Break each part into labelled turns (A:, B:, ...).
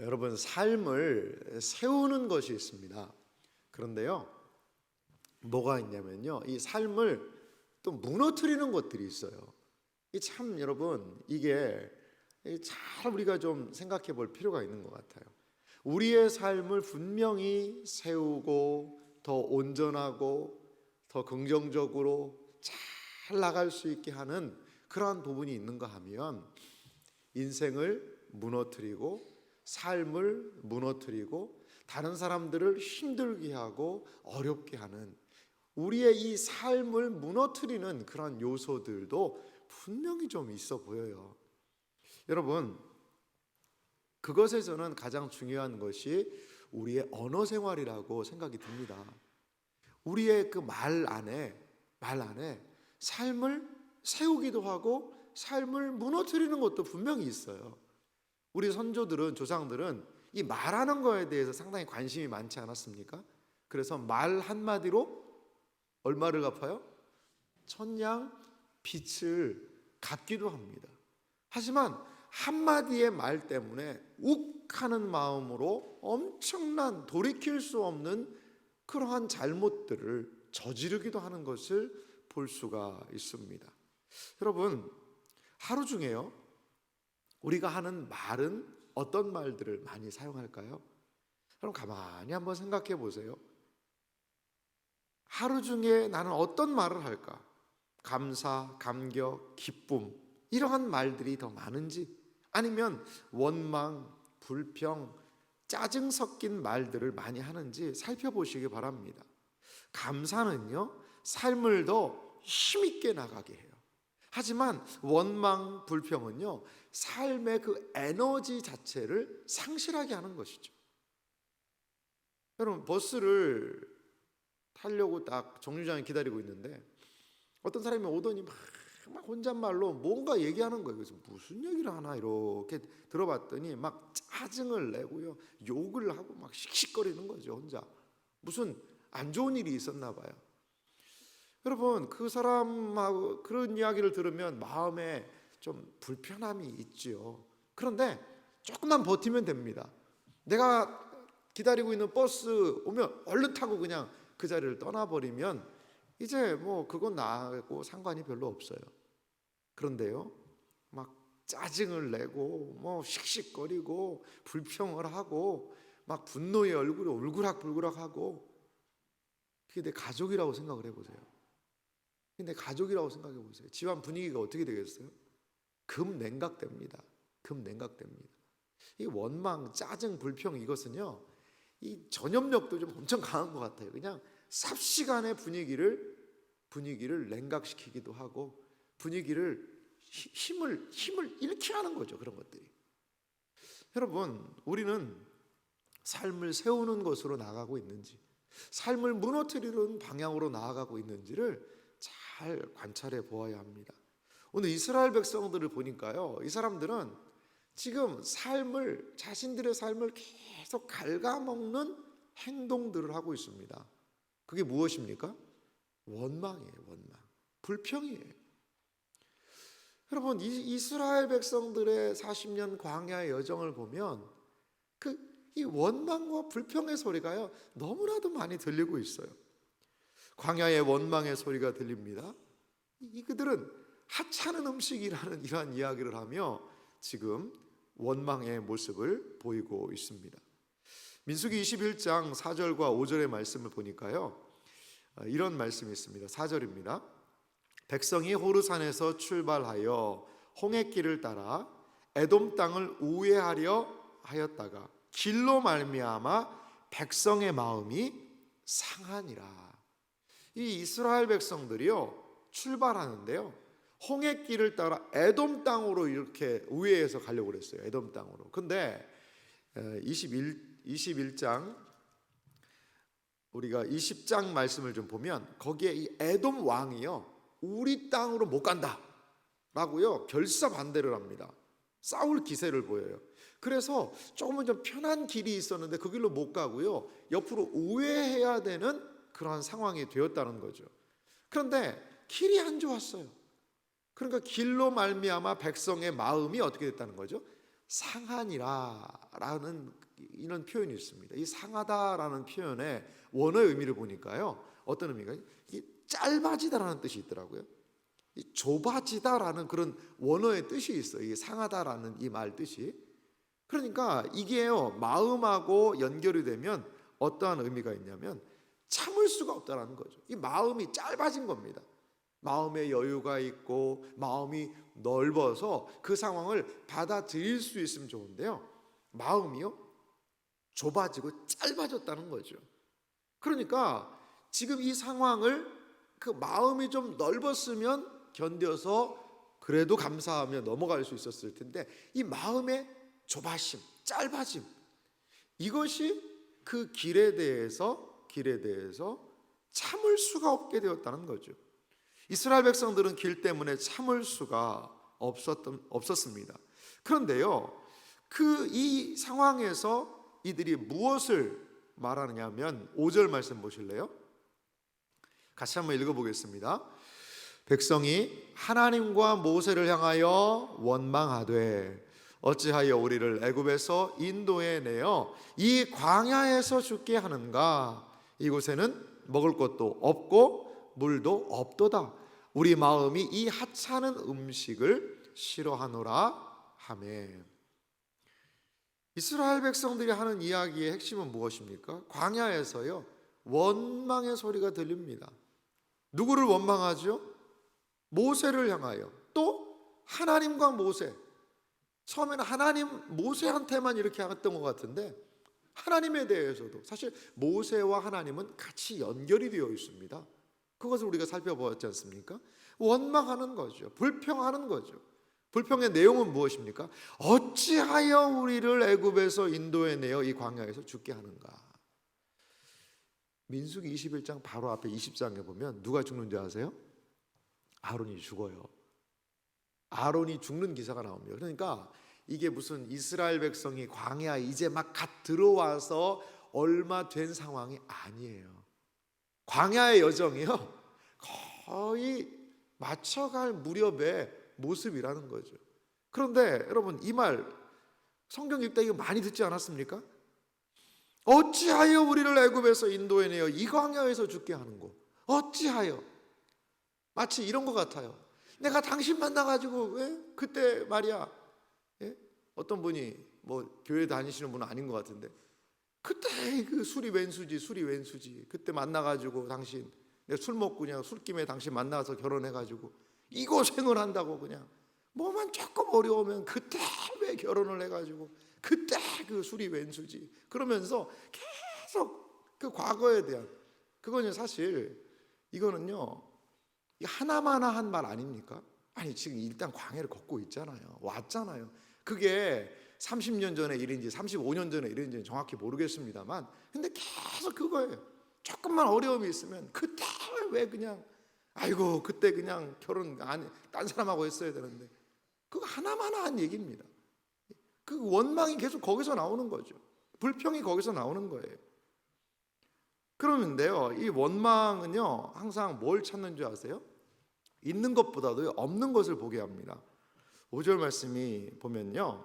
A: 여러분, 삶을 세우는 것이 있습니다. 그런데요, 뭐가 있냐면요, 이 삶을 또 무너뜨리는 것들이 있어요. 참 여러분, 이게 잘 우리가 좀 생각해 볼 필요가 있는 것 같아요. 우리의 삶을 분명히 세우고 더 온전하고 더 긍정적으로 잘 나갈 수 있게 하는 그러한 부분이 있는가 하면, 인생을 무너뜨리고 삶을 무너뜨리고 다른 사람들을 힘들게 하고 어렵게 하는, 우리의 이 삶을 무너뜨리는 그런 요소들도 분명히 좀 있어 보여요. 여러분, 그것에서는 가장 중요한 것이 우리의 언어 생활이라고 생각이 듭니다. 우리의 그 말 안에 삶을 세우기도 하고 삶을 무너뜨리는 것도 분명히 있어요. 우리 선조들은, 조상들은 이 말하는 거에 대해서 상당히 관심이 많지 않았습니까? 그래서 말 한마디로 얼마를 갚아요? 천냥 빚을 갚기도 합니다. 하지만 한마디의 말 때문에 욱하는 마음으로 엄청난 돌이킬 수 없는 그러한 잘못들을 저지르기도 하는 것을 볼 수가 있습니다. 여러분, 하루 중에요, 우리가 하는 말은 어떤 말들을 많이 사용할까요? 그럼 가만히 한번 생각해 보세요. 하루 중에 나는 어떤 말을 할까? 감사, 감격, 기쁨, 이러한 말들이 더 많은지, 아니면 원망, 불평, 짜증 섞인 말들을 많이 하는지 살펴보시기 바랍니다. 감사는요, 삶을 더 힘있게 나가게 해요. 하지만 원망, 불평은요, 삶의 그 에너지 자체를 상실하게 하는 것이죠. 여러분, 버스를 타려고 딱 정류장에 기다리고 있는데 어떤 사람이 오더니 막 혼잣말로 뭔가 얘기하는 거예요. 그래서 무슨 얘기를 하나 이렇게 들어봤더니 막 짜증을 내고요, 욕을 하고 막 씩씩거리는 거죠, 혼자. 무슨 안 좋은 일이 있었나 봐요. 여러분, 그 사람하고 그런 이야기를 들으면 마음에 좀 불편함이 있지요. 그런데 조금만 버티면 됩니다. 내가 기다리고 있는 버스 오면 얼른 타고 그냥 그 자리를 떠나버리면 이제 뭐 그건 나하고 상관이 별로 없어요. 그런데요, 막 짜증을 내고 뭐 씩씩거리고 불평을 하고 막 분노의 얼굴이 울그락불그락하고, 그게 내 가족이라고 생각을 해보세요. 내 가족이라고 생각해 보세요. 집안 분위기가 어떻게 되겠어요? 급냉각됩니다. 급냉각됩니다. 이 원망, 짜증, 불평, 이것은요, 이 전염력도 좀 엄청 강한 것 같아요. 그냥 삽시간에 분위기를 냉각시키기도 하고 분위기를 힘을 잃게 하는 거죠. 그런 것들이. 여러분, 우리는 삶을 세우는 것으로 나아가고 있는지, 삶을 무너뜨리는 방향으로 나아가고 있는지를 잘 관찰해 보아야 합니다. 오늘 이스라엘 백성들을 보니까요, 이 사람들은 지금 자신들의 삶을 계속 갉아먹는 행동들을 하고 있습니다. 그게 무엇입니까? 원망이에요. 원망, 불평이에요. 여러분, 이스라엘 백성들의 40년 광야의 여정을 보면 이 원망과 불평의 소리가요, 너무나도 많이 들리고 있어요. 광야의 원망의 소리가 들립니다. 그들은 하찮은 음식이라는 이러한 이야기를 하며 지금 원망의 모습을 보이고 있습니다. 민수기 21장 4절과 5절의 말씀을 보니까요, 이런 말씀이 있습니다. 4절입니다. 백성이 호르산에서 출발하여 홍해길을 따라 에돔 땅을 우회하려 하였다가 길로 말미암아 백성의 마음이 상하니라. 이 이스라엘 백성들이요, 출발하는데요, 홍해길을 따라 에돔 땅으로 이렇게 우회해서 가려고 그랬어요. 에돔 땅으로. 근데 21장, 우리가 20장 말씀을 좀 보면 거기에 이 에돔 왕이요, 우리 땅으로 못 간다 라고요 결사 반대를 합니다. 싸울 기세를 보여요. 그래서 조금은 좀 편한 길이 있었는데 그 길로 못 가고요, 옆으로 우회해야 되는 그러한 상황이 되었다는 거죠. 그런데 길이 안 좋았어요. 그러니까 길로 말미암아 백성의 마음이 어떻게 됐다는 거죠? 상하니라라는 이런 표현이 있습니다. 이 상하다라는 표현의 원어의 의미를 보니까요, 어떤 의미가 이 짧아지다라는 뜻이 있더라고요. 이 좁아지다라는 그런 원어의 뜻이 있어요. 이 상하다라는 이 말 뜻이. 그러니까 이게요, 마음하고 연결이 되면 어떠한 의미가 있냐면 참을 수가 없다라는 거죠. 이 마음이 짧아진 겁니다. 마음에 여유가 있고 마음이 넓어서 그 상황을 받아들일 수 있으면 좋은데요, 마음이요 좁아지고 짧아졌다는 거죠. 그러니까 지금 이 상황을 그 마음이 좀 넓었으면 견뎌서 그래도 감사하며 넘어갈 수 있었을 텐데, 이 마음의 좁아심, 짧아짐, 이것이 그 길에 대해서 참을 수가 없게 되었다는 거죠. 이스라엘 백성들은 길 때문에 참을 수가 없었습니다. 그런데요, 이 상황에서 이들이 무엇을 말하느냐면 5절 말씀 보실래요? 같이 한번 읽어보겠습니다. 백성이 하나님과 모세를 향하여 원망하되 어찌하여 우리를 애굽에서 인도해 내어 이 광야에서 죽게 하는가? 이곳에는 먹을 것도 없고 물도 없도다. 우리 마음이 이 하찮은 음식을 싫어하노라 하매. 이스라엘 백성들이 하는 이야기의 핵심은 무엇입니까? 광야에서요, 원망의 소리가 들립니다. 누구를 원망하죠? 모세를 향하여. 또 하나님과 모세. 처음에는 하나님, 모세한테만 이렇게 했던 것 같은데 하나님에 대해서도 사실 모세와 하나님은 같이 연결이 되어 있습니다. 그것을 우리가 살펴보았지 않습니까? 원망하는 거죠. 불평하는 거죠. 불평의 내용은 무엇입니까? 어찌하여 우리를 애굽에서 인도해 내어 이 광야에서 죽게 하는가? 민수기 21장 바로 앞에 20장에 보면 누가 죽는 줄 아세요? 아론이 죽어요. 아론이 죽는 기사가 나옵니다. 그러니까 이게 무슨 이스라엘 백성이 광야에 이제 막 갓 들어와서 얼마 된 상황이 아니에요. 광야의 여정이요, 거의 맞춰갈 무렵의 모습이라는 거죠. 그런데 여러분, 이 말 성경 읽다 이거 많이 듣지 않았습니까? 어찌하여 우리를 애굽에서 인도해 내어 이 광야에서 죽게 하는고? 어찌하여? 마치 이런 것 같아요. 내가 당신 만나가지고 그때 말이야, 어떤 분이 뭐 교회 다니시는 분은 아닌 것 같은데, 그때 그 술이 웬수지 그때 만나가지고 당신, 내가 술 먹고 그냥 술김에 당신 만나서 결혼해가지고 이 고생을 한다고, 그냥 뭐만 조금 어려우면 그때 왜 결혼을 해가지고 그때 그 술이 웬수지 그러면서 계속 그 과거에 대한, 그거는 사실 이거는요, 하나마나 한 말 아닙니까? 아니 지금 일단 광야를 걷고 있잖아요. 왔잖아요. 그게 30년 전의 일인지 35년 전의 일인지 정확히 모르겠습니다만, 근데 계속 그거예요. 조금만 어려움이 있으면 그때 왜 그냥 아이고 그때 그냥 결혼 딴 사람하고 했어야 되는데, 그거 하나마나 한 얘기입니다. 그 원망이 계속 거기서 나오는 거죠. 불평이 거기서 나오는 거예요. 그러는데요, 이 원망은요 항상 뭘 찾는 줄 아세요? 있는 것보다도 없는 것을 보게 합니다. 5절 말씀이 보면요,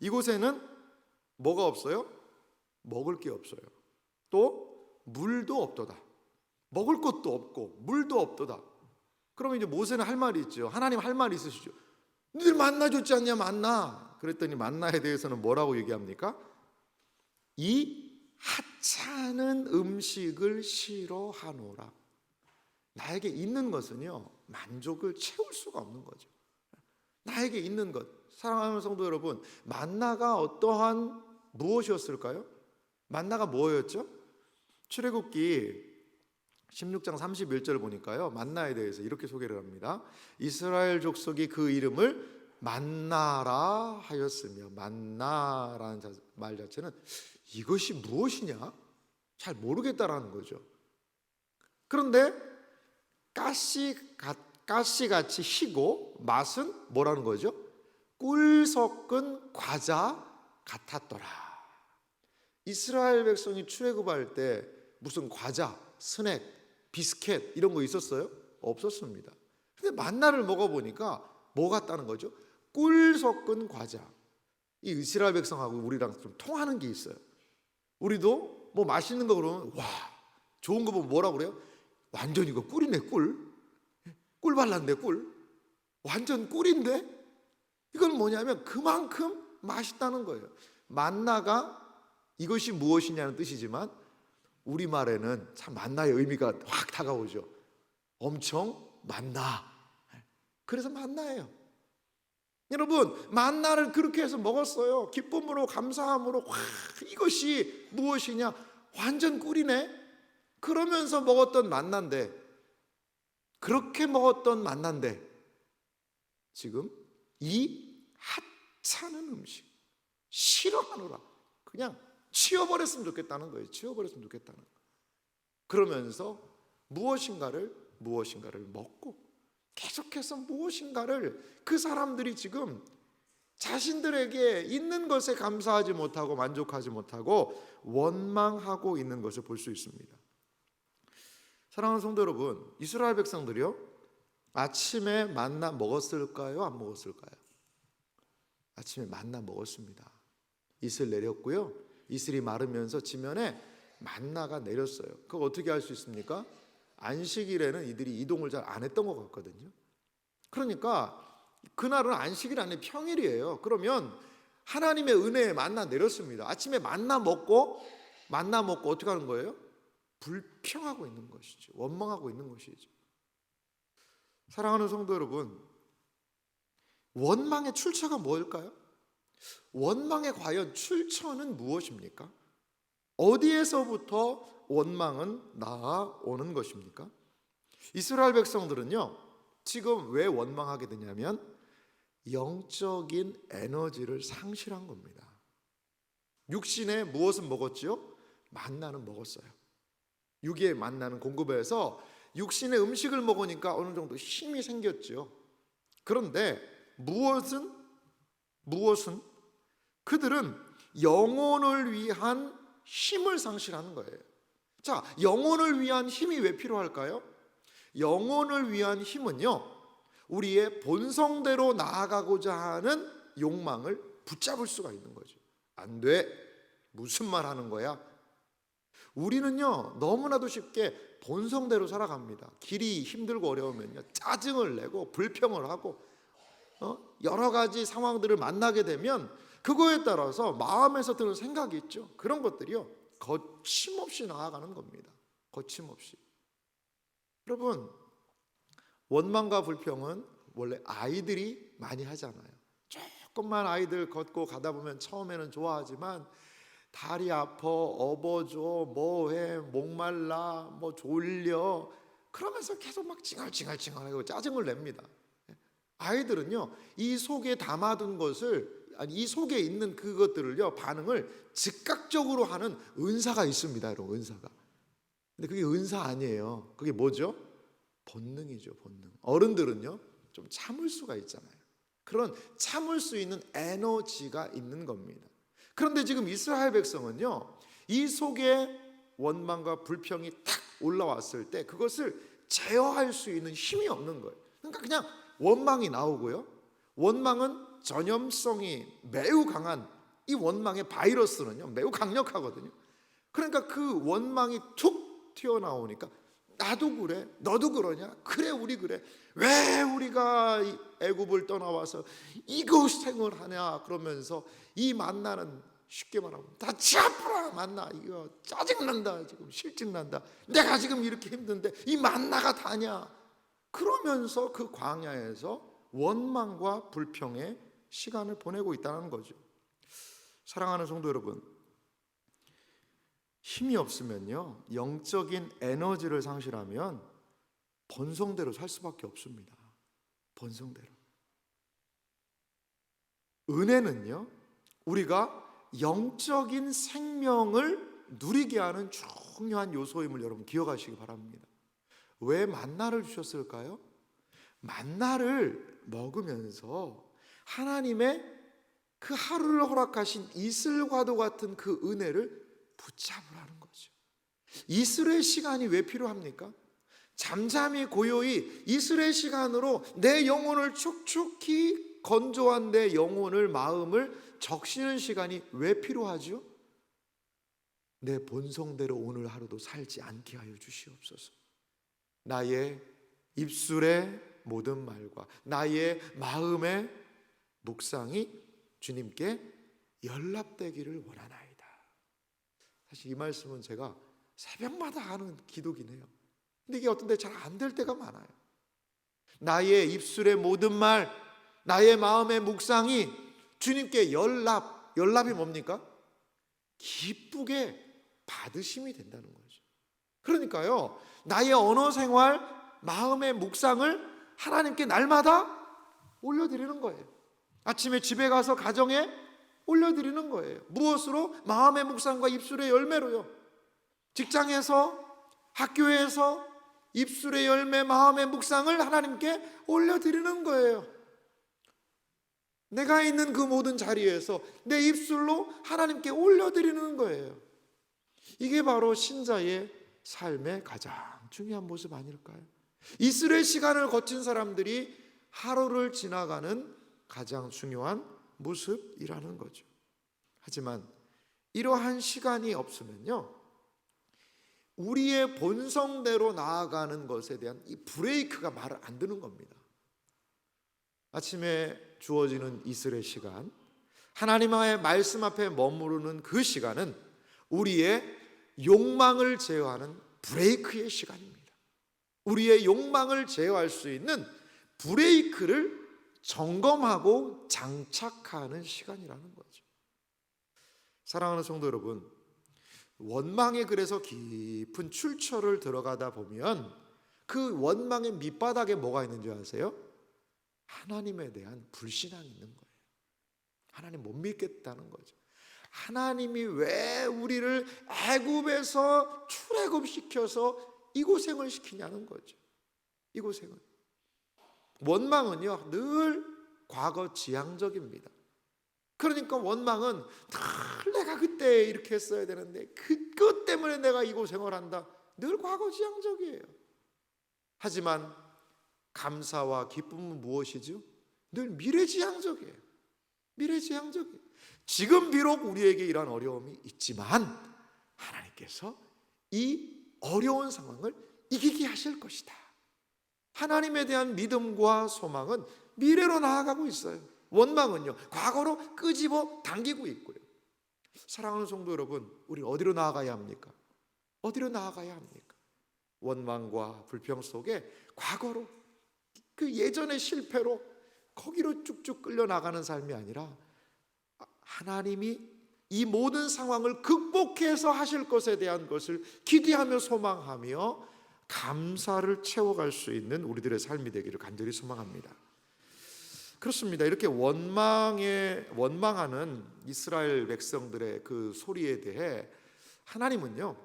A: 이곳에는 뭐가 없어요? 먹을 게 없어요. 또 물도 없도다. 먹을 것도 없고 물도 없도다. 그러면 이제 모세는 할 말이 있죠. 하나님 할 말이 있으시죠. 너희들 만나 줬지 않냐, 만나. 그랬더니 만나에 대해서는 뭐라고 얘기합니까? 이 하찮은 음식을 싫어하노라. 나에게 있는 것은요 만족을 채울 수가 없는 거죠. 나에게 있는 것, 사랑하는 성도 여러분, 만나가 어떠한 무엇이었을까요? 만나가 뭐였죠? 출애굽기 16장 31절을 보니까요, 만나에 대해서 이렇게 소개를 합니다. 이스라엘 족속이 그 이름을 만나라 하였으며, 만나라는 말 자체는 이것이 무엇이냐? 잘 모르겠다라는 거죠. 그런데 가시같이 희고 맛은 뭐라는 거죠? 꿀 섞은 과자 같았더라. 이스라엘 백성이 출애굽할 때 무슨 과자, 스낵, 비스켓 이런 거 있었어요? 없었습니다. 근데 만나를 먹어보니까 뭐 같다는 거죠? 꿀 섞은 과자. 이 이스라엘 백성하고 우리랑 좀 통하는 게 있어요. 우리도 뭐 맛있는 거 그러면 와, 좋은 거 보면 뭐라고 그래요? 완전 이거 꿀이네, 꿀. 꿀 발랐네, 꿀. 완전 꿀인데? 이건 뭐냐면 그만큼 맛있다는 거예요. 만나가 이것이 무엇이냐는 뜻이지만 우리말에는 참 만나의 의미가 확 다가오죠. 엄청 만나. 그래서 만나예요. 여러분, 만나를 그렇게 해서 먹었어요. 기쁨으로, 감사함으로. 와, 이것이 무엇이냐? 완전 꿀이네. 그러면서 먹었던 만난데, 그렇게 먹었던 만난데 지금 이 하찮은 음식 싫어하노라, 그냥 치워버렸으면 좋겠다는 거예요. 치워버렸으면 좋겠다는 거예요. 그러면서 무엇인가를 먹고 계속해서 무엇인가를, 그 사람들이 지금 자신들에게 있는 것에 감사하지 못하고 만족하지 못하고 원망하고 있는 것을 볼 수 있습니다. 사랑하는 성도 여러분, 이스라엘 백성들이요, 아침에 만나 먹었을까요? 안 먹었을까요? 아침에 만나 먹었습니다. 이슬 내렸고요, 이슬이 마르면서 지면에 만나가 내렸어요. 그거 어떻게 알 수 있습니까? 안식일에는 이들이 이동을 잘 안 했던 것 같거든요. 그러니까 그날은 안식일 아니에요, 평일이에요. 그러면 하나님의 은혜에 만나 내렸습니다. 아침에 만나 먹고 어떻게 하는 거예요? 불평하고 있는 것이죠. 원망하고 있는 것이죠. 사랑하는 성도 여러분, 원망의 출처가 뭘까요? 원망의 과연 출처는 무엇입니까? 어디에서부터 원망은 나아오는 것입니까? 이스라엘 백성들은요, 지금 왜 원망하게 되냐면 영적인 에너지를 상실한 겁니다. 육신에 무엇은 먹었지요? 만나는 먹었어요. 육의 만나는 공급해서 육신의 음식을 먹으니까 어느 정도 힘이 생겼죠. 그런데 무엇은 그들은 영혼을 위한 힘을 상실하는 거예요. 자, 영혼을 위한 힘이 왜 필요할까요? 영혼을 위한 힘은요, 우리의 본성대로 나아가고자 하는 욕망을 붙잡을 수가 있는 거죠. 안 돼. 무슨 말 하는 거야? 우리는요, 너무나도 쉽게 본성대로 살아갑니다. 길이 힘들고 어려우면요, 짜증을 내고 불평을 하고 여러 가지 상황들을 만나게 되면 그거에 따라서 마음에서 드는 생각이 있죠. 그런 것들이요, 거침없이 나아가는 겁니다. 거침없이. 여러분, 원망과 불평은 원래 아이들이 많이 하잖아요. 조금만 아이들 걷고 가다 보면 처음에는 좋아하지만 다리 아파, 업어줘, 뭐해, 목말라, 뭐 졸려, 그러면서 계속 막 칭얼칭얼칭얼하고 짜증을 냅니다. 아이들은요, 이 속에 담아둔 것을, 아니 이 속에 있는 그것들을요, 반응을 즉각적으로 하는 은사가 있습니다, 여러분. 은사가. 근데 그게 은사 아니에요. 그게 뭐죠? 본능이죠, 본능. 어른들은요, 좀 참을 수가 있잖아요. 그런 참을 수 있는 에너지가 있는 겁니다. 그런데 지금 이스라엘 백성은요, 이 속에 원망과 불평이 딱 올라왔을 때 그것을 제어할 수 있는 힘이 없는 거예요. 그러니까 그냥 원망이 나오고요, 원망은 전염성이 매우 강한, 이 원망의 바이러스는요 매우 강력하거든요. 그러니까 그 원망이 툭 튀어나오니까 나도 그래, 너도 그러냐, 그래 우리 그래, 왜 우리가 애굽을 떠나와서 이고생을 하냐, 그러면서 이 만나는, 쉽게 말하면 다 치아프라 만나, 이거 짜증난다, 지금 실증난다, 내가 지금 이렇게 힘든데 이 만나가 다냐, 그러면서 그 광야에서 원망과 불평의 시간을 보내고 있다는 거죠. 사랑하는 성도 여러분, 힘이 없으면요, 영적인 에너지를 상실하면 본성대로 살 수밖에 없습니다. 본성대로. 은혜는요, 우리가 영적인 생명을 누리게 하는 중요한 요소임을 여러분 기억하시기 바랍니다. 왜 만나를 주셨을까요? 만나를 먹으면서 하나님의 그 하루를 허락하신 이슬과도 같은 그 은혜를 붙잡으라는 거죠. 이슬의 시간이 왜 필요합니까? 잠잠히 고요히 이슬의 시간으로 내 영혼을 촉촉히 건조한 내 영혼을, 마음을 적시는 시간이 왜 필요하죠? 내 본성대로 오늘 하루도 살지 않게 하여 주시옵소서. 나의 입술의 모든 말과 나의 마음의 묵상이 주님께 연락되기를 원하나이다. 사실 이 말씀은 제가 새벽마다 하는 기도긴 해요. 근데 이게 어떤 데 잘 안 될 때가 많아요. 나의 입술의 모든 말, 나의 마음의 묵상이 주님께 연락이 뭡니까? 기쁘게 받으심이 된다는 거죠. 그러니까요, 나의 언어 생활, 마음의 묵상을 하나님께 날마다 올려드리는 거예요. 아침에 집에 가서 가정에 올려드리는 거예요. 무엇으로? 마음의 묵상과 입술의 열매로요. 직장에서, 학교에서 입술의 열매, 마음의 묵상을 하나님께 올려드리는 거예요. 내가 있는 그 모든 자리에서 내 입술로 하나님께 올려드리는 거예요. 이게 바로 신자의 삶의 가장 중요한 모습 아닐까요? 이슬의 시간을 거친 사람들이 하루를 지나가는 가장 중요한 모습이라는 거죠. 하지만 이러한 시간이 없으면요, 우리의 본성대로 나아가는 것에 대한 이 브레이크가 말을 안 듣는 겁니다. 아침에 주어지는 이슬의 시간, 하나님의 말씀 앞에 머무르는 그 시간은 우리의 욕망을 제어하는 브레이크의 시간입니다. 우리의 욕망을 제어할 수 있는 브레이크를 점검하고 장착하는 시간이라는 거죠. 사랑하는 성도 여러분, 원망에 그래서 깊은 출처를 들어가다 보면 그 원망의 밑바닥에 뭐가 있는 줄 아세요? 하나님에 대한 불신앙이 있는 거예요. 하나님 못 믿겠다는 거죠. 하나님이 왜 우리를 애굽에서 출애굽시켜서 이 고생을 시키냐는 거죠. 이 고생은. 원망은요, 늘 과거 지향적입니다. 그러니까 원망은 늘 내가 그때 이렇게 했어야 되는데 그것 때문에 내가 이 고생을 한다. 늘 과거 지향적이에요. 하지만 감사와 기쁨은 무엇이죠? 늘 미래지향적이에요. 미래지향적이에요. 지금 비록 우리에게 이러한 어려움이 있지만 하나님께서 이 어려운 상황을 이기게 하실 것이다. 하나님에 대한 믿음과 소망은 미래로 나아가고 있어요. 원망은요, 과거로 끄집어 당기고 있고요. 사랑하는 성도 여러분, 우리 어디로 나아가야 합니까? 어디로 나아가야 합니까? 원망과 불평 속에 과거로, 그 예전의 실패로 거기로 쭉쭉 끌려나가는 삶이 아니라 하나님이 이 모든 상황을 극복해서 하실 것에 대한 것을 기대하며 소망하며 감사를 채워갈 수 있는 우리들의 삶이 되기를 간절히 소망합니다. 그렇습니다. 이렇게 원망하는 이스라엘 백성들의 그 소리에 대해 하나님은요,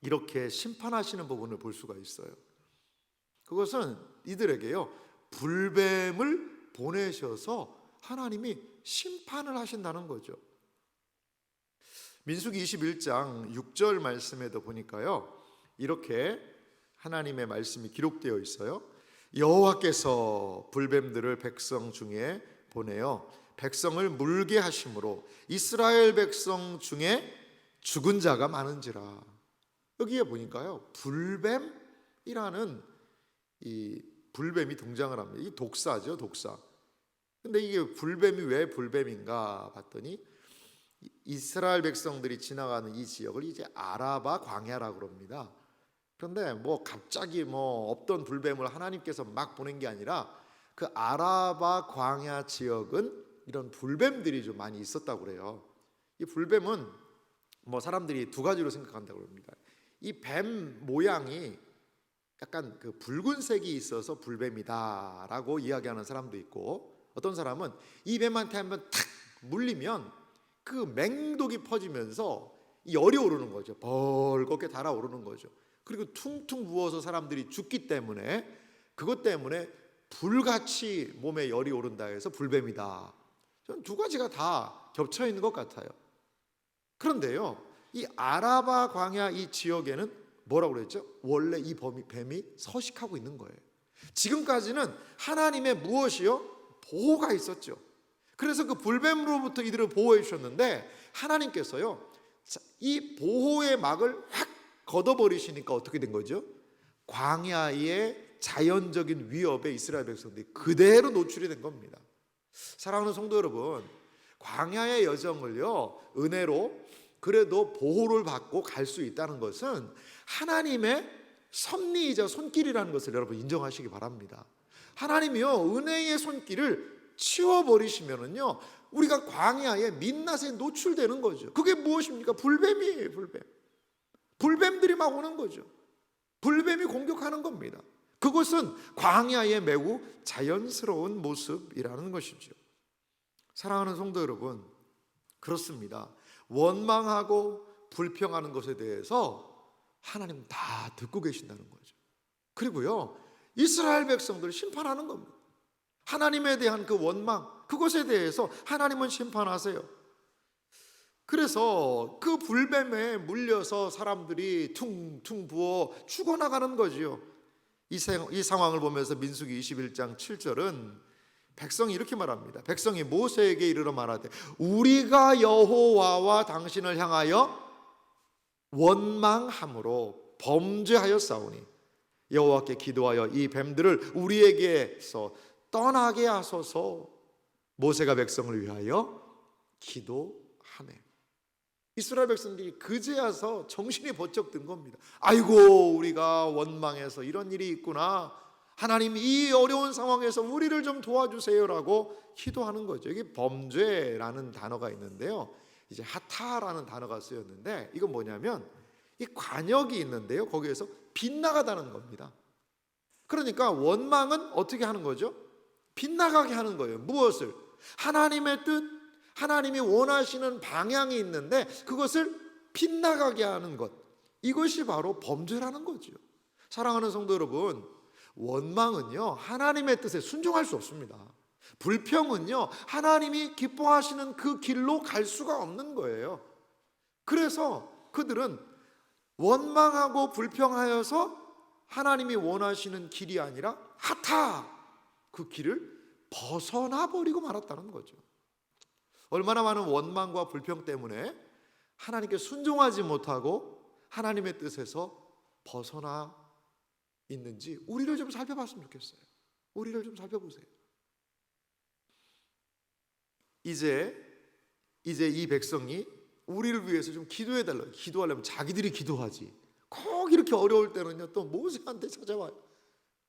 A: 이렇게 심판하시는 부분을 볼 수가 있어요. 그것은 이들에게요, 불뱀을 보내셔서 하나님이 심판을 하신다는 거죠. 민수기 21장 6절 말씀에도 보니까요, 이렇게 하나님의 말씀이 기록되어 있어요. 여호와께서 불뱀들을 백성 중에 보내어 백성을 물게 하심으로 이스라엘 백성 중에 죽은 자가 많은지라. 여기에 보니까요, 불뱀이라는 이 불뱀이 등장을 합니다. 이 독사죠, 독사. 근데 이게 불뱀이 왜 불뱀인가 봤더니 이스라엘 백성들이 지나가는 이 지역을 이제 아라바 광야라고 그럽니다. 그런데 갑자기 없던 불뱀을 하나님께서 막 보낸 게 아니라 그 아라바 광야 지역은 이런 불뱀들이 좀 많이 있었다고 그래요. 이 불뱀은 사람들이 두 가지로 생각한다고 합니다. 이 뱀 모양이 약간 그 붉은색이 있어서 불뱀이다라고 이야기하는 사람도 있고, 어떤 사람은 이 뱀한테 한번 탁 물리면 그 맹독이 퍼지면서 열이 오르는 거죠. 벌겋게 달아오르는 거죠. 그리고 퉁퉁 부어서 사람들이 죽기 때문에, 그것 때문에 불같이 몸에 열이 오른다 해서 불뱀이다. 저는 두 가지가 다 겹쳐 있는 것 같아요. 그런데요, 이 아라바 광야 이 지역에는 뭐라고 그랬죠? 원래 이 뱀이 서식하고 있는 거예요. 지금까지는 하나님의 무엇이요? 보호가 있었죠. 그래서 그 불뱀으로부터 이들을 보호해 주셨는데 하나님께서요 이 보호의 막을 확 걷어버리시니까 어떻게 된 거죠? 광야의 자연적인 위협에 이스라엘 백성들이 그대로 노출이 된 겁니다. 사랑하는 성도 여러분, 광야의 여정을요 은혜로 그래도 보호를 받고 갈 수 있다는 것은 하나님의 섭리이자 손길이라는 것을 여러분 인정하시기 바랍니다. 하나님이요 은혜의 손길을 치워버리시면은요 우리가 광야의 민낯에 노출되는 거죠. 그게 무엇입니까? 불뱀이에요. 불뱀들이 막 오는 거죠. 불뱀이 공격하는 겁니다. 그것은 광야의 매우 자연스러운 모습이라는 것이죠. 사랑하는 성도 여러분, 그렇습니다. 원망하고 불평하는 것에 대해서 하나님 다 듣고 계신다는 거죠. 그리고요 이스라엘 백성들을 심판하는 겁니다. 하나님에 대한 그 원망, 그것에 대해서 하나님은 심판하세요. 그래서 그 불뱀에 물려서 사람들이 퉁퉁 부어 죽어나가는 거지요. 이 상황을 보면서 민수기 21장 7절은 백성이 이렇게 말합니다. 백성이 모세에게 이르러 말하되 우리가 여호와와 당신을 향하여 원망함으로 범죄하였사오니 여호와께 기도하여 이 뱀들을 우리에게서 떠나게 하소서. 모세가 백성을 위하여 기도하네. 이스라엘 백성들이 그제야서 정신이 번쩍 든 겁니다. 아이고 우리가 원망해서 이런 일이 있구나. 하나님 이 어려운 상황에서 우리를 좀 도와주세요라고 기도하는 거죠. 여기 범죄라는 단어가 있는데요. 이제 하타라는 단어가 쓰였는데 이건 뭐냐면 이 관역이 있는데요. 거기에서 빗나가다는 겁니다. 그러니까 원망은 어떻게 하는 거죠? 빗나가게 하는 거예요. 무엇을? 하나님의 뜻, 하나님이 원하시는 방향이 있는데 그것을 빗나가게 하는 것, 이것이 바로 범죄라는 거죠. 사랑하는 성도 여러분, 원망은요 하나님의 뜻에 순종할 수 없습니다. 불평은요 하나님이 기뻐하시는 그 길로 갈 수가 없는 거예요. 그래서 그들은 원망하고 불평하여서 하나님이 원하시는 길이 아니라 하타, 그 길을 벗어나 버리고 말았다는 거죠. 얼마나 많은 원망과 불평 때문에 하나님께 순종하지 못하고 하나님의 뜻에서 벗어나 있는지 우리를 좀 살펴봤으면 좋겠어요. 우리를 좀 살펴보세요. 이제 이 백성이 우리를 위해서 좀 기도해 달라고. 기도하려면 자기들이 기도하지. 꼭 이렇게 어려울 때는요 또 모세한테 찾아와요.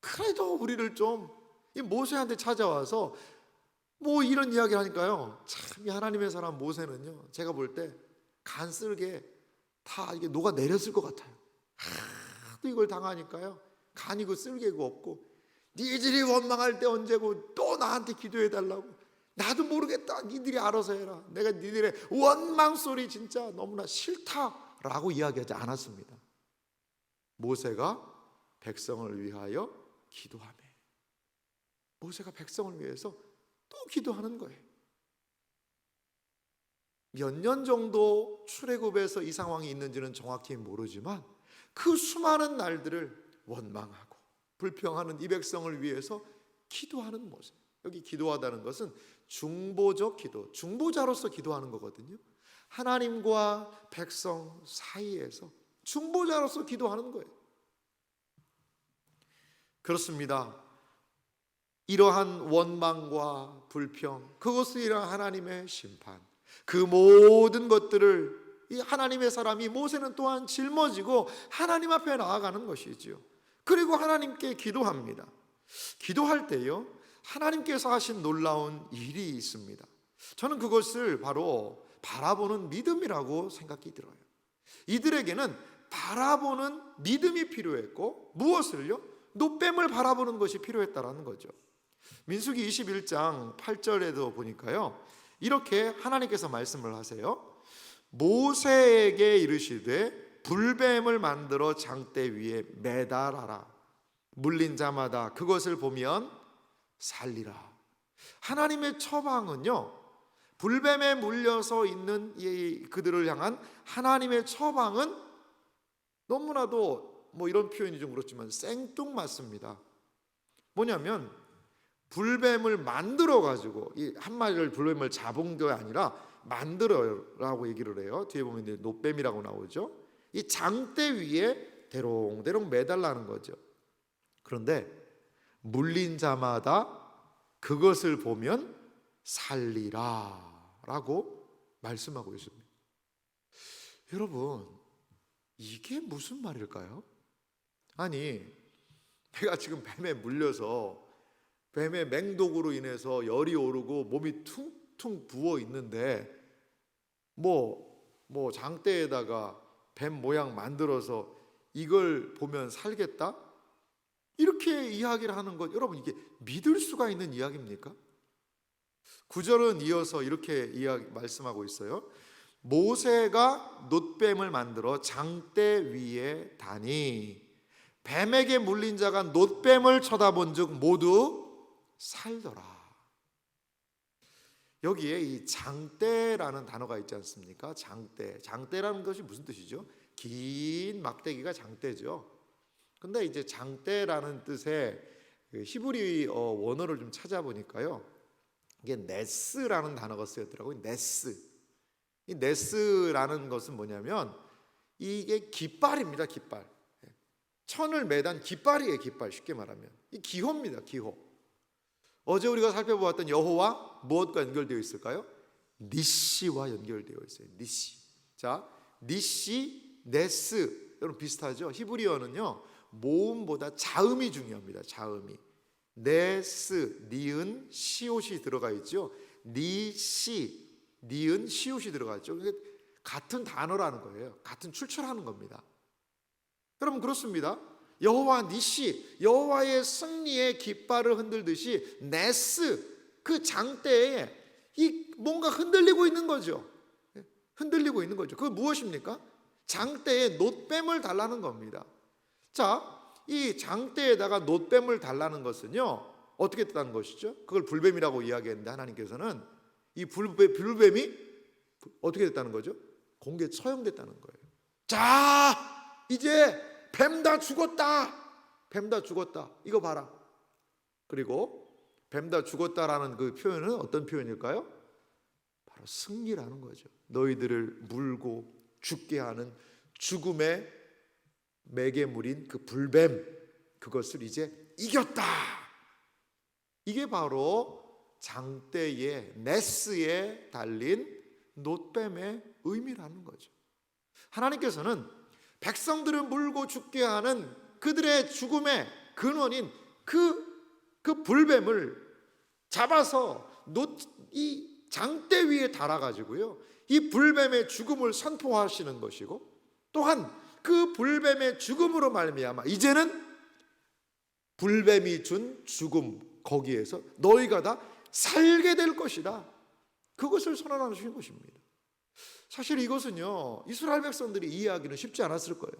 A: 그래도 우리를 좀 이 모세한테 찾아와서 뭐 이런 이야기를 하니까요 참 이 하나님의 사람 모세는요 제가 볼 때 간쓸게 다 이게 녹아 내렸을 것 같아요. 하도 이걸 당하니까요 간이 그 쓸개가 없고 니들이 원망할 때 언제고 또 나한테 기도해 달라고. 나도 모르겠다. 니들이 알아서 해라. 내가 니들의 원망 소리 진짜 너무나 싫다라고 이야기하지 않았습니다. 모세가 백성을 위하여 기도하며 모세가 백성을 위해서 또 기도하는 거예요. 몇 년 정도 출애굽에서 이 상황이 있는지는 정확히 모르지만 그 수많은 날들을 원망하고 불평하는 이 백성을 위해서 기도하는 모습. 여기 기도하다는 것은 중보적 기도, 중보자로서 기도하는 거거든요. 하나님과 백성 사이에서 중보자로서 기도하는 거예요. 그렇습니다. 이러한 원망과 불평, 그것을 이러한 하나님의 심판, 그 모든 것들을 이 하나님의 사람이 모세는 또한 짊어지고 하나님 앞에 나아가는 것이지요. 그리고 하나님께 기도합니다. 기도할 때요 하나님께서 하신 놀라운 일이 있습니다. 저는 그것을 바로 바라보는 믿음이라고 생각이 들어요. 이들에게는 바라보는 믿음이 필요했고 무엇을요? 노뱀을 바라보는 것이 필요했다라는 거죠. 민수기 21장 8절에도 보니까요 이렇게 하나님께서 말씀을 하세요. 모세에게 이르시되 불뱀을 만들어 장대 위에 매달아라. 물린 자마다 그것을 보면 살리라. 하나님의 처방은요 불뱀에 물려서 있는 그들을 향한 하나님의 처방은 너무나도 뭐 이런 표현이 좀 그렇지만 생뚱맞습니다. 뭐냐면 불뱀을 만들어 가지고 이 한 마리를 불뱀을 잡은 게 아니라 만들어라고 얘기를 해요. 뒤에 보면 이제 놋뱀이라고 나오죠. 이 장대 위에 대롱대롱 매달라는 거죠. 그런데 물린 자마다 그것을 보면 살리라라고 말씀하고 있습니다. 여러분, 이게 무슨 말일까요? 아니, 내가 지금 뱀에 물려서 뱀의 맹독으로 인해서 열이 오르고 몸이 퉁퉁 부어 있는데 뭐 장대에다가 뱀 모양 만들어서 이걸 보면 살겠다? 이렇게 이야기를 하는 것, 여러분 이게 믿을 수가 있는 이야기입니까? 9절은 이어서 이렇게 말씀하고 있어요. 모세가 놋뱀을 만들어 장대 위에 다니 뱀에게 물린 자가 놋뱀을 쳐다본 즉 모두 살더라. 여기에 이 장대라는 단어가 있지 않습니까? 장대라는 것이 무슨 뜻이죠? 긴 막대기가 장대죠. 근데 이제 장대라는 뜻의 히브리 원어를 좀 찾아보니까요, 이게 네스라는 단어가 쓰였더라고요. 네스. 이 네스라는 것은 뭐냐면 이게 깃발입니다. 깃발. 천을 매단 깃발이에요. 깃발. 쉽게 말하면 이 기호입니다. 기호. 어제 우리가 살펴보았던 여호와 무엇과 연결되어 있을까요? 니시와 연결되어 있어요. 니시. 자, 니시, 네스. 여러분 비슷하죠? 히브리어는요, 모음보다 자음이 중요합니다. 자음이. 네스, 니은, 시옷이 들어가 있죠. 니시, 니은, 시옷이 들어가 있죠. 같은 단어라는 거예요. 같은 출처라는 겁니다. 여러분 그렇습니다. 여호와 니시, 여호와의 승리의 깃발을 흔들듯이 네스, 그 장대에 이 뭔가 흔들리고 있는 거죠. 흔들리고 있는 거죠. 그건 무엇입니까? 장대에 놋뱀을 달라는 겁니다. 자, 이 장대에다가 놋뱀을 달라는 것은요, 어떻게 됐다는 것이죠? 그걸 불뱀이라고 이야기했는데 하나님께서는 이 불뱀이 어떻게 됐다는 거죠? 공개에 처형됐다는 거예요. 자, 이제 뱀 다 죽었다. 뱀 다 죽었다. 이거 봐라. 그리고 뱀 다 죽었다라는 그 표현은 어떤 표현일까요? 바로 승리라는 거죠. 너희들을 물고 죽게 하는 죽음의 매개물인 그 불뱀, 그것을 이제 이겼다. 이게 바로 장대의 네스에 달린 놋뱀의 의미라는 거죠. 하나님께서는 백성들을 물고 죽게 하는 그들의 죽음의 근원인 그 불뱀을 잡아서 이 장대 위에 달아가지고요, 이 불뱀의 죽음을 선포하시는 것이고, 또한 그 불뱀의 죽음으로 말미암아 이제는 불뱀이 준 죽음, 거기에서 너희가 다 살게 될 것이다. 그것을 선언하시는 것입니다. 사실 이것은요, 이스라엘 백성들이 이해하기는 쉽지 않았을 거예요.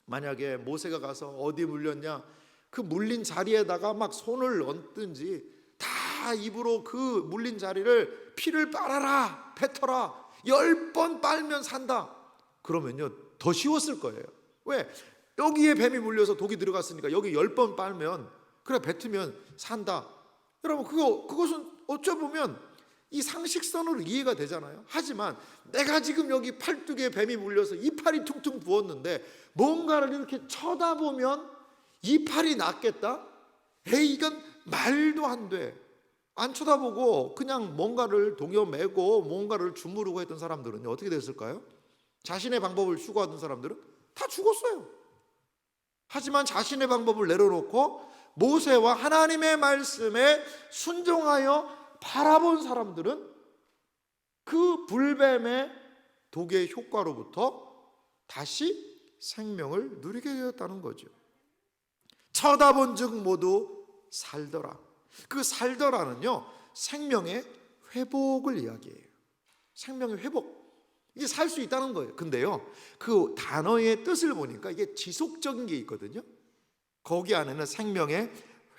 A: 만약에 모세가 가서 어디 물렸냐, 그 물린 자리에다가 막 손을 얹든지 다 입으로 그 물린 자리를 피를 빨아라, 뱉어라, 10번 빨면 산다, 그러면요 더 쉬웠을 거예요. 왜? 여기에 뱀이 물려서 독이 들어갔으니까 여기 10번 빨면, 그래 뱉으면 산다. 여러분 그것은 어쩌보면 이 상식선으로 이해가 되잖아요. 하지만 내가 지금 여기 팔뚝에 뱀이 물려서 이팔이 퉁퉁 부었는데 뭔가를 이렇게 쳐다보면 이팔이 낫겠다? 에이, 이건 말도 안 돼. 안 쳐다보고 그냥 뭔가를 동여매고 뭔가를 주무르고 했던 사람들은 어떻게 됐을까요? 자신의 방법을 추구하던 사람들은 다 죽었어요. 하지만 자신의 방법을 내려놓고 모세와 하나님의 말씀에 순종하여 바라본 사람들은 그 불뱀의 독의 효과로부터 다시 생명을 누리게 되었다는 거죠. 쳐다본 즉 모두 살더라. 그 살더라는요, 생명의 회복을 이야기해요. 생명의 회복. 이게 살 수 있다는 거예요. 근데요, 그 단어의 뜻을 보니까 이게 지속적인 게 있거든요. 거기 안에는 생명의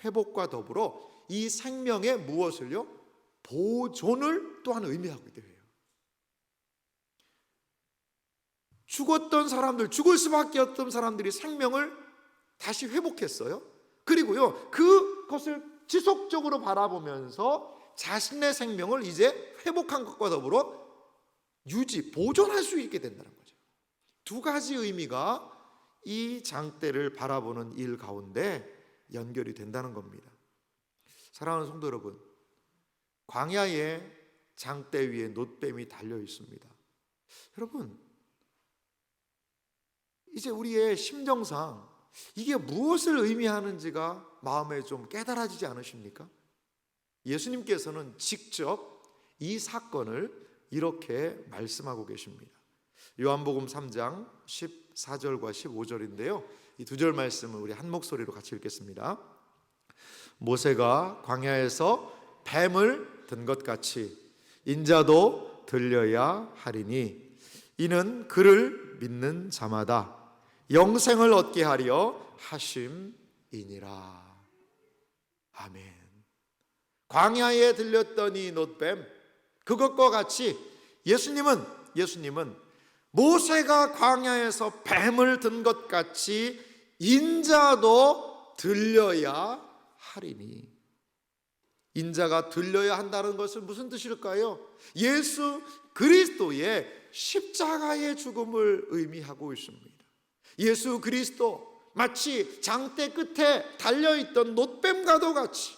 A: 회복과 더불어 이 생명의 무엇을요? 보존을 또한 의미하고 있대요. 죽었던 사람들, 죽을 수밖에 없던 사람들이 생명을 다시 회복했어요. 그리고요, 그것을 지속적으로 바라보면서 자신의 생명을 이제 회복한 것과 더불어 보존할 수 있게 된다는 거죠. 두 가지 의미가 이 장대를 바라보는 일 가운데 연결이 된다는 겁니다. 사랑하는 성도 여러분, 광야에 장대 위에 놋뱀이 달려 있습니다. 여러분, 이제 우리의 심정상 이게 무엇을 의미하는지가 마음에 좀 깨달아지지 않으십니까? 예수님께서는 직접 이 사건을 이렇게 말씀하고 계십니다. 요한복음 3장 14절과 15절인데요, 이 두 절 말씀을 우리 한 목소리로 같이 읽겠습니다. 모세가 광야에서 뱀을 든 것 같이 인자도 들려야 하리니 이는 그를 믿는 자마다 영생을 얻게 하려 하심이니라. 아멘. 광야에 들렸던 이 놋뱀, 그것과 같이 예수님은 모세가 광야에서 뱀을 든 것 같이 인자도 들려야 하리니. 인자가 들려야 한다는 것은 무슨 뜻일까요? 예수 그리스도의 십자가의 죽음을 의미하고 있습니다. 예수 그리스도 마치 장대 끝에 달려있던 놋뱀과도 같이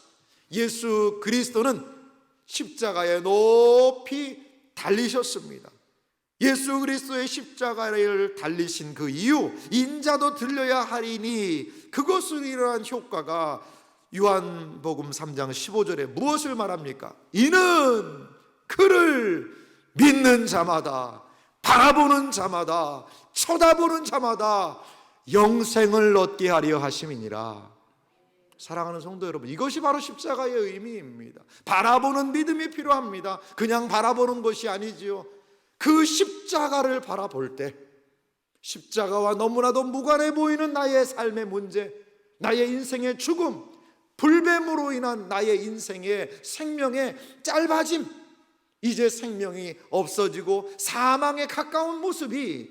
A: 예수 그리스도는 십자가에 높이 달리셨습니다. 예수 그리스도의 십자가를 달리신 그 이유, 인자도 들려야 하리니, 그것으로 일어난 효과가 요한복음 3장 15절에 무엇을 말합니까? 이는 그를 믿는 자마다, 바라보는 자마다, 쳐다보는 자마다 영생을 얻게 하려 하심이니라. 사랑하는 성도 여러분, 이것이 바로 십자가의 의미입니다. 바라보는 믿음이 필요합니다. 그냥 바라보는 것이 아니지요. 그 십자가를 바라볼 때 십자가와 너무나도 무관해 보이는 나의 삶의 문제, 나의 인생의 죽음, 불뱀으로 인한 나의 인생의 생명의 짧아짐, 이제 생명이 없어지고 사망에 가까운 모습이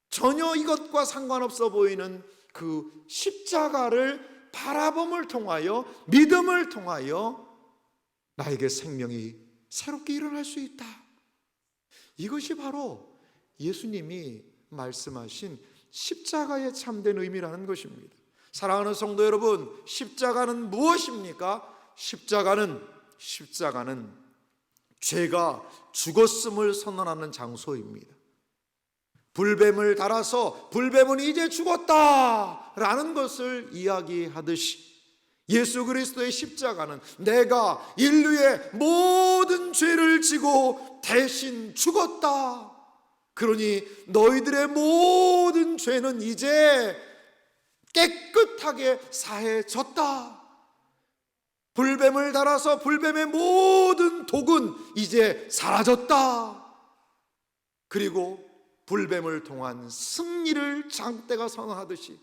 A: 전혀 이것과 상관없어 보이는 그 십자가를 바라봄을 통하여, 믿음을 통하여 나에게 생명이 새롭게 일어날 수 있다. 이것이 바로 예수님이 말씀하신 십자가의 참된 의미라는 것입니다. 사랑하는 성도 여러분, 십자가는 무엇입니까? 십자가는 죄가 죽었음을 선언하는 장소입니다. 불뱀을 달아서 불뱀은 이제 죽었다라는 것을 이야기하듯이 예수 그리스도의 십자가는 내가 인류의 모든 죄를 지고 대신 죽었다. 그러니 너희들의 모든 죄는 이제 깨끗하게 사해졌다. 불뱀을 달아서 불뱀의 모든 독은 이제 사라졌다. 그리고 불뱀을 통한 승리를 장대가 선언하듯이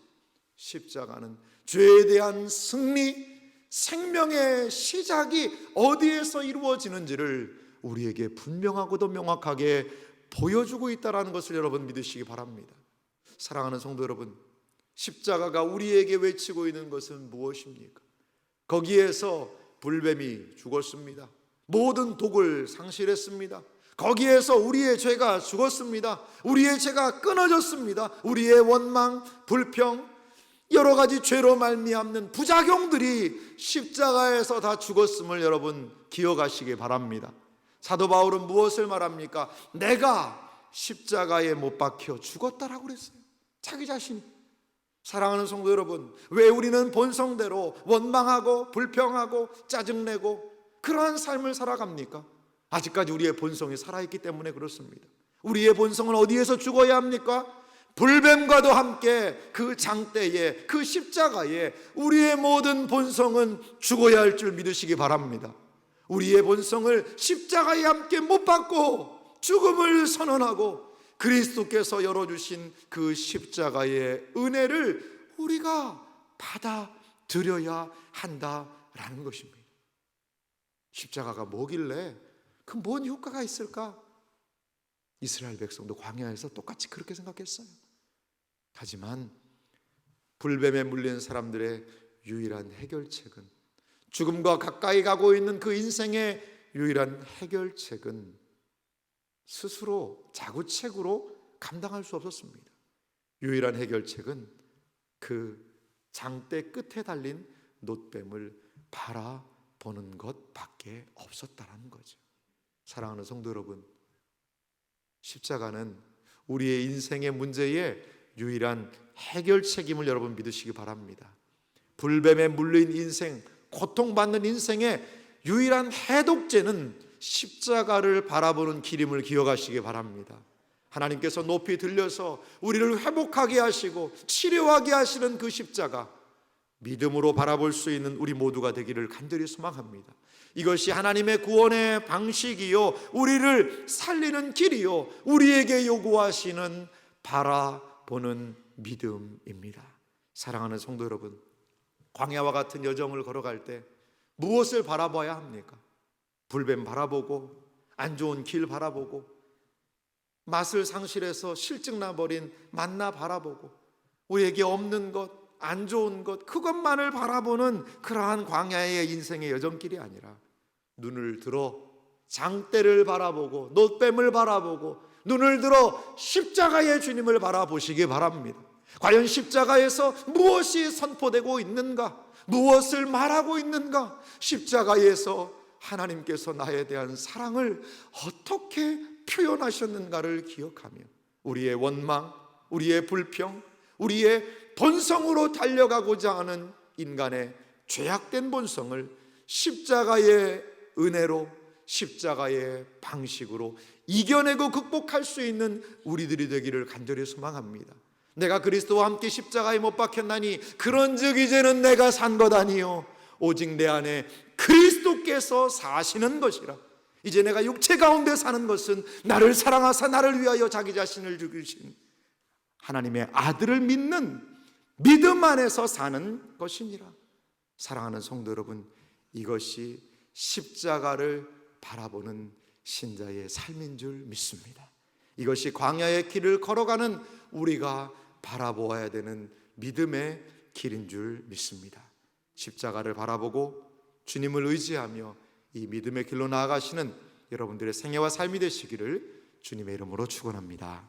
A: 십자가는 죄에 대한 승리, 생명의 시작이 어디에서 이루어지는지를 우리에게 분명하고도 명확하게 보여주고 있다는 것을 여러분 믿으시기 바랍니다. 사랑하는 성도 여러분, 십자가가 우리에게 외치고 있는 것은 무엇입니까? 거기에서 불뱀이 죽었습니다. 모든 독을 상실했습니다. 거기에서 우리의 죄가 죽었습니다. 우리의 죄가 끊어졌습니다. 우리의 원망, 불평, 여러 가지 죄로 말미암는 부작용들이 십자가에서 다 죽었음을 여러분 기억하시기 바랍니다. 사도 바울은 무엇을 말합니까? 내가 십자가에 못 박혀 죽었다라고 그랬어요. 자기 자신이. 사랑하는 성도 여러분, 왜 우리는 본성대로 원망하고 불평하고 짜증내고 그러한 삶을 살아갑니까? 아직까지 우리의 본성이 살아있기 때문에 그렇습니다. 우리의 본성은 어디에서 죽어야 합니까? 불뱀과도 함께 그 장대에, 그 십자가에 우리의 모든 본성은 죽어야 할 줄 믿으시기 바랍니다. 우리의 본성을 십자가에 함께 못 박고 죽음을 선언하고 그리스도께서 열어주신 그 십자가의 은혜를 우리가 받아들여야 한다라는 것입니다. 십자가가 뭐길래 그 뭔 효과가 있을까? 이스라엘 백성도 광야에서 똑같이 그렇게 생각했어요. 하지만 불뱀에 물린 사람들의 유일한 해결책은 죽음과 가까이 가고 있는 그 인생의 유일한 해결책은 스스로 자구책으로 감당할 수 없었습니다. 유일한 해결책은 그 장대 끝에 달린 놋뱀을 바라보는 것밖에 없었다는 거죠. 사랑하는 성도 여러분, 십자가는 우리의 인생의 문제의 유일한 해결책임을 여러분 믿으시기 바랍니다. 불뱀에 물린 인생, 고통받는 인생의 유일한 해독제는 십자가를 바라보는 길임을 기억하시기 바랍니다. 하나님께서 높이 들려서 우리를 회복하게 하시고 치료하게 하시는 그 십자가, 믿음으로 바라볼 수 있는 우리 모두가 되기를 간절히 소망합니다. 이것이 하나님의 구원의 방식이요, 우리를 살리는 길이요, 우리에게 요구하시는 바라보는 믿음입니다. 사랑하는 성도 여러분, 광야와 같은 여정을 걸어갈 때 무엇을 바라봐야 합니까? 불뱀 바라보고, 안 좋은 길 바라보고, 맛을 상실해서 실증나버린 만나 바라보고, 우리에게 없는 것, 안 좋은 것, 그것만을 바라보는 그러한 광야의 인생의 여정길이 아니라 눈을 들어 장대를 바라보고 놋뱀을 바라보고 눈을 들어 십자가의 주님을 바라보시기 바랍니다. 과연 십자가에서 무엇이 선포되고 있는가? 무엇을 말하고 있는가? 십자가에서 하나님께서 나에 대한 사랑을 어떻게 표현하셨는가를 기억하며 우리의 원망, 우리의 불평, 우리의 본성으로 달려가고자 하는 인간의 죄악된 본성을 십자가의 은혜로, 십자가의 방식으로 이겨내고 극복할 수 있는 우리들이 되기를 간절히 소망합니다. 내가 그리스도와 함께 십자가에 못 박혔나니 그런즉 이제는 내가 산 것 아니요 오직 내 안에 그리스도께서 사시는 것이라. 이제 내가 육체 가운데 사는 것은 나를 사랑하사 나를 위하여 자기 자신을 죽이신 하나님의 아들을 믿는 믿음 안에서 사는 것이니라. 사랑하는 성도 여러분, 이것이 십자가를 바라보는 신자의 삶인 줄 믿습니다. 이것이 광야의 길을 걸어가는 우리가 바라보아야 되는 믿음의 길인 줄 믿습니다. 십자가를 바라보고 주님을 의지하며 이 믿음의 길로 나아가시는 여러분들의 생애와 삶이 되시기를 주님의 이름으로 축원합니다.